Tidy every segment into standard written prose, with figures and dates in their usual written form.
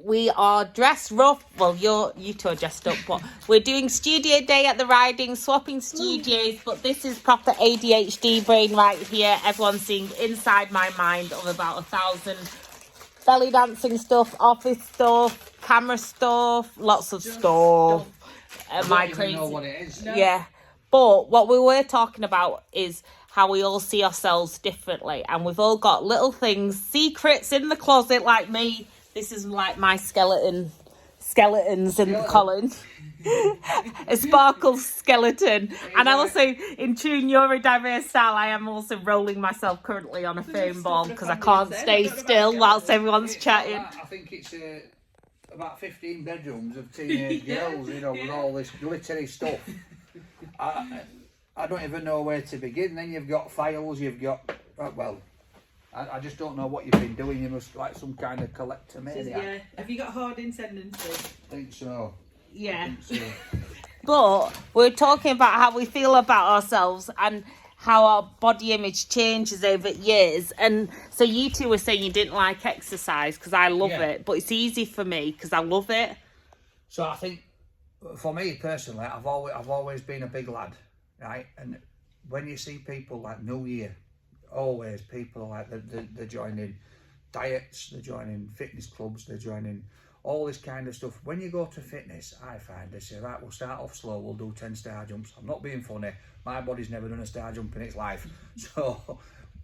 We are dressed rough. Well, you two are dressed up, but we're doing studio day at the riding, swapping studios. But this is proper ADHD brain right here. Everyone's seeing inside my mind of about 1,000 belly dancing stuff, office stuff, camera stuff, lots of stuff. I don't even know what it is. No. Yeah, but what we were talking about is how we all see ourselves differently, and we've all got little things, secrets in the closet, like me. This is like my skeletons in Colin. A sparkle skeleton. And also, in true neurodiverse style, I am also rolling myself currently on a foam ball because I can't stay still whilst everyone's chatting. I think it's about 15 bedrooms of teenage girls, with all this glittery stuff. I don't even know where to begin. Then you've got files, you've got, I just don't know what you've been doing. You must like some kind of collector maniac. Yeah. Have you got hoarding tendencies? I think so. Yeah. I think so. But we're talking about how we feel about ourselves and how our body image changes over years. And so you two were saying you didn't like exercise because I love it, but it's easy for me because I love it. So I think for me personally, I've always been a big lad, right? And when you see people like New Year, always people like they're joining diets, they're joining fitness clubs, they're joining all this kind of stuff. When you go to fitness, I find they say, right, we'll start off slow, we'll do 10 star jumps. I'm not being funny, my body's never done a star jump in its life, so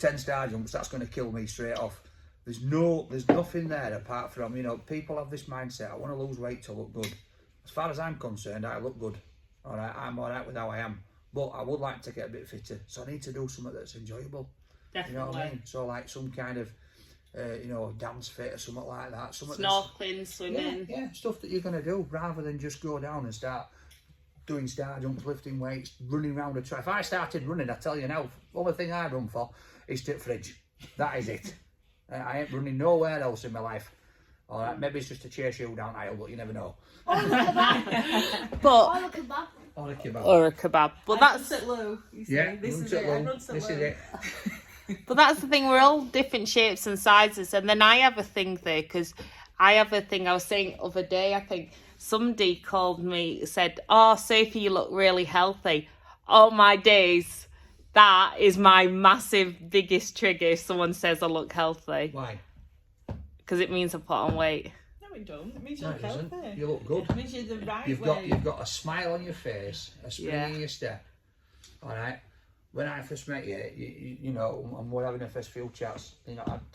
10 star jumps, that's going to kill me straight off. There's nothing there apart from, people have this mindset, I want to lose weight to look good. As far as I'm concerned, I look good, all right, I'm all right with how I am, but I would like to get a bit fitter, so I need to do something that's enjoyable. Definitely. You know what I mean? So like some kind of, dance fit or something like that. Snorkeling, swimming. Yeah, stuff that you're going to do rather than just go down and start doing star jumps, lifting weights, running around a track. If I started running, I tell you now, the only thing I run for is to the fridge. That is it. I ain't running nowhere else in my life. All right, maybe it's just to chase you down aisle, but you never know. Or a kebab. Or a kebab. But that's at low. This is it. But that's the thing, we're all different shapes and sizes. And then I have a thing there, because I was saying other day, I think somebody called me, said, oh, Sophie, you look really healthy. Oh my days, that is my massive biggest trigger if someone says I look healthy. Why? Because it means I put on weight. No, it don't. It means you look healthy. You look good. It means you're the right You've got a smile on your face, a spring in your step. All right. When I first met you, and we're having a first few chats,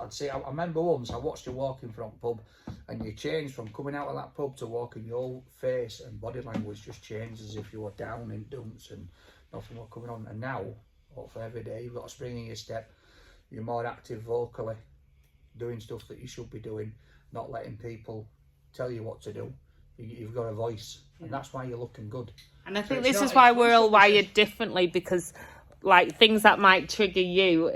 I'd say, I remember once I watched you walking from pub and you changed from coming out of that pub to walking, your face and body language just changed as if you were down in dumps and nothing was coming on. And now, for every day, you've got a spring in your step, you're more active vocally, doing stuff that you should be doing, not letting people tell you what to do. You've got a voice, and that's why you're looking good. And I think this is why we're all wired differently, because like things that might trigger you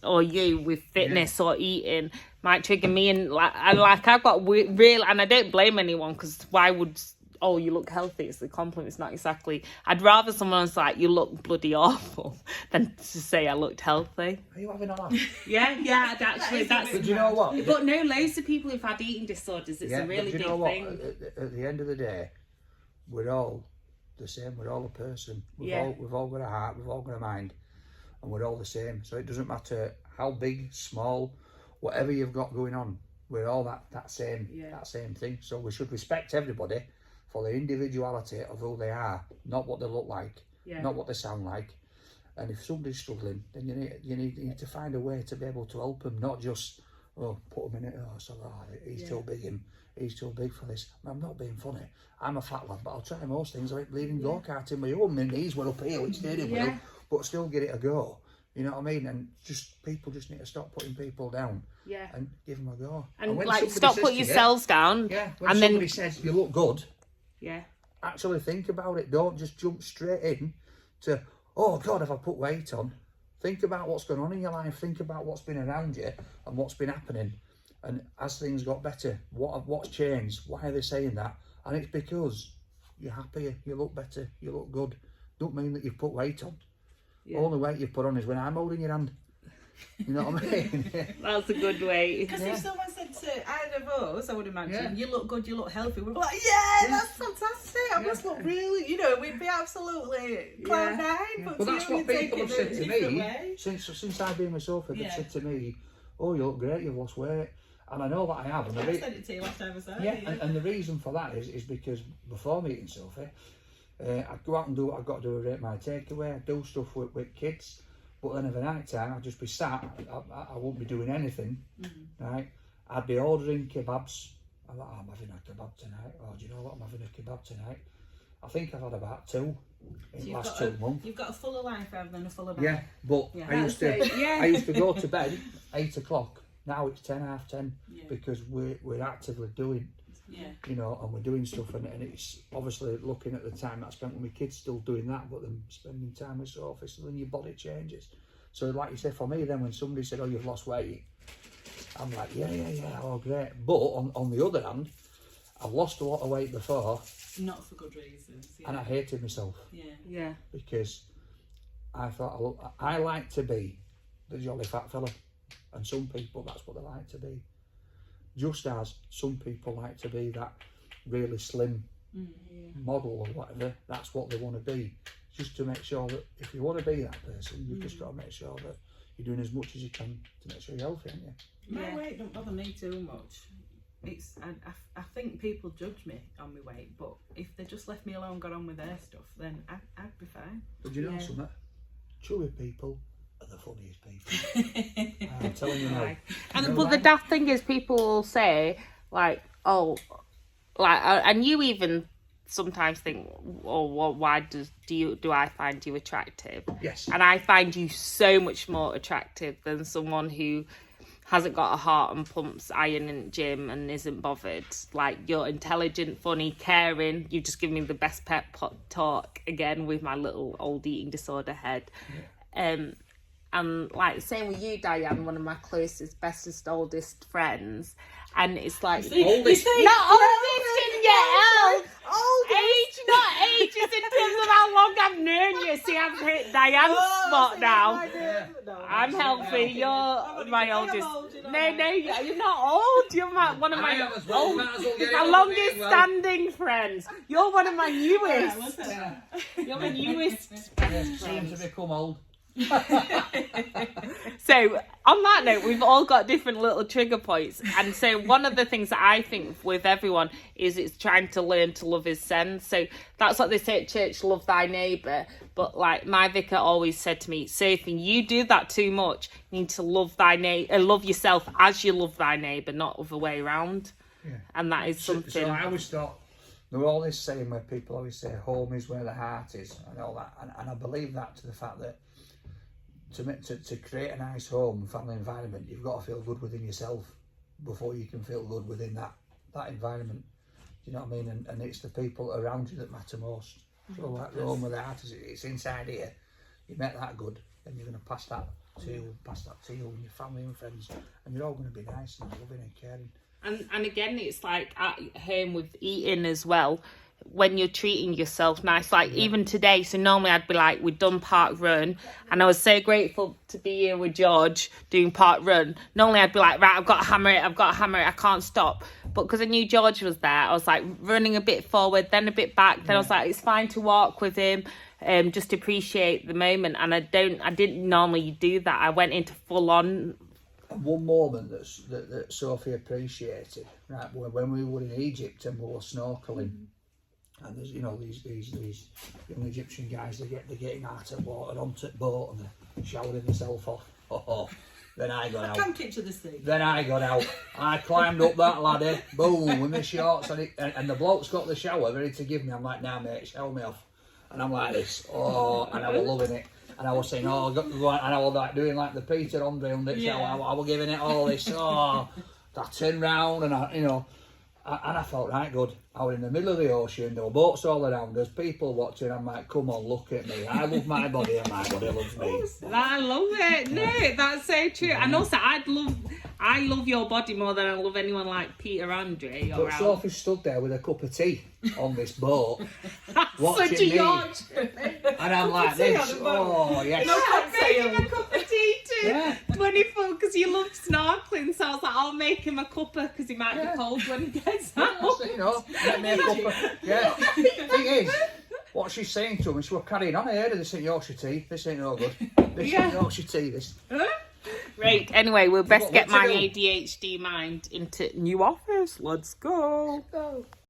or you with fitness or eating might trigger me, and I've got real, and I don't blame anyone, because why would, oh, you look healthy, it's a compliment, it's not exactly. I'd rather someone's like, you look bloody awful, than to say I looked healthy. Are you having a laugh? yeah, actually, that's. But do you know what? But no, loads of people who've had eating disorders, it's a really big thing. At the end of the day, we're all the same, we're all a person. We've all got a heart, we've all got a mind, and we're all the same. So it doesn't matter how big, small, whatever you've got going on, we're all that same thing. So we should respect everybody for the individuality of who they are, not what they look like, not what they sound like. And if somebody's struggling, then you need to find a way to be able to help them, not just, put them in it, he's too big, he's too big for this. I'm not being funny. I'm a fat lad, but I'll try most things. I ain't believing go-karting my own. My knees were up here, which stadium wheel, but still give it a go. You know what I mean? And people just need to stop putting people down. Yeah. And give them a go. And like, stop putting yourselves down. Yeah. When somebody says you look good, actually think about it. Don't just jump straight in to, oh God, have I put weight on? Think about what's going on in your life. Think about what's been around you and what's been happening. And as things got better, what's changed? Why are they saying that? And it's because you're happier, you look better, you look good. Don't mean that you've put weight on. Yeah. Only weight you've put on is when I'm holding your hand. You know what I mean? That's a good way. Because if someone said either of us, I would imagine, Yeah. you look good, you look healthy. We're like, yeah, that's fantastic. I must look really, we'd be absolutely cloud nine. But that's what people have said to me way. since I've been with Sophie. They've Yeah. said to me, "Oh, you look great. You've lost weight," and I know that I have. And I said it to you last time I saw yeah, you. and the reason for that is because before meeting Sophie, I'd go out and do what I've got to do with my takeaway. I'd do stuff with kids, but then at the night time I'd just be sat. I wouldn't be doing anything, right? I'd be ordering kebabs. I'm like, I'm having a kebab tonight. Oh, do you know what? I'm having a kebab tonight. I think I've had about 2 in the last 2 months. You've got a fuller life rather than a fuller life. Yeah, but Yeah. I used to go to bed 8 o'clock. Now it's 10, half 10, because we're actively doing, and we're doing stuff, and it's obviously looking at the time I spent with my kids, still doing that, but then spending time with Sophie, so then your body changes. So like you say, for me then, when somebody said, "Oh, you've lost weight," I'm like, yeah, oh great. But on the other hand, I've lost a lot of weight before. Not for good reasons. Yeah. And I hated myself. Yeah. Because I thought I like to be the jolly fat fella. And some people, that's what they like to be. Just as some people like to be that really slim model or whatever, that's what they want to be. Just to make sure that if you want to be that person, you've just got to make sure that you're doing as much as you can to make sure you're healthy, aren't you? My weight don't bother me too much. I think people judge me on my weight, but if they just left me alone, got on with their stuff, then I'd be fine. But you know something? Chubby people are the funniest people. I'm telling you now. But the daft thing is, people will say like, "Oh," and you even sometimes think, "Oh, well, why do I find you attractive?" Yes. And I find you so much more attractive than someone who hasn't got a heart and pumps iron in the gym and isn't bothered. Like, you're intelligent, funny, caring. You just give me the best pep talk again with my little old eating disorder head. And like, same with you, Diane, one of my closest, bestest, oldest friends. And it's like, Oldest. not oldest in your health. Age, not age, it's in terms of how long I've known you. See, I've hit Diane's spot now. I'm healthy. You're my oldest. No, you're not old. You're one of my longest standing friends. You're one of my newest. You're my newest. Seems to become old. So on that note, we've all got different little trigger points, and so one of the things that I think with everyone is it's trying to learn to love his sense. So that's what they say at church, love thy neighbour. But like my vicar always said to me, Sophie, you do that too much. You need to love thy neighbour, love yourself as you love thy neighbour, not other way around. And that is something. So I always thought there were all this saying where people always say home is where the heart is and all that, and I believe that to the fact that to create a nice home, family environment, you've got to feel good within yourself before you can feel good within that environment. Do you know what I mean? And it's the people around you that matter most. So like the home with the heart, it's inside here. You make that good, then you're going to pass that to you and your family and friends, and you're all going to be nice and loving and caring. And again, it's like at home with eating as well. When you're treating yourself nice, like even today, so normally I'd be like, we'd done Park Run, and I was so grateful to be here with George doing Park Run. Normally I'd be like, right, I've got to hammer it, I can't stop. But because I knew George was there, I was like running a bit forward, then a bit back, then I was like, it's fine to walk with him, just appreciate the moment. And I didn't normally do that. I went into full on. And one moment that Sophie appreciated, right, when we were in Egypt and we were snorkeling. And there's, these young Egyptian guys, they're getting out of water onto the boat and they're showering themselves off. Then I got out. Come to the sea. Then I got out. I climbed up that ladder, boom, with my shorts on it, and the bloke's got the shower ready to give me. I'm like, nah, mate, shower me off. And I'm like this, and I was loving it. And I was saying, and I was like doing like the Peter Andre on the shower. I was giving it all this. I turned round and I felt right good. I was in the middle of the ocean, there were boats all around us, people watching. I'm like, come on, look at me. I love my body and my body loves me. I love it. No, that's so true. And also, I love your body more than I love anyone like Peter Andre. But Sophie stood there with a cup of tea on this boat, watching such a me. Yorkshire. And I'm like this, oh yes. I'm making a cup of tea too. Yeah. Funny fun because you love snorkeling, so I was like, I'll make him a cuppa because he might be cold when he gets out. You know, let me a cup of, yeah. Thing is, what she's saying to him, she was carrying on here. This ain't Yorkshire tea. This ain't no good. This ain't Yorkshire tea. This. Right. Anyway, we'll best What get to my do? ADHD mind into new office. Let's go.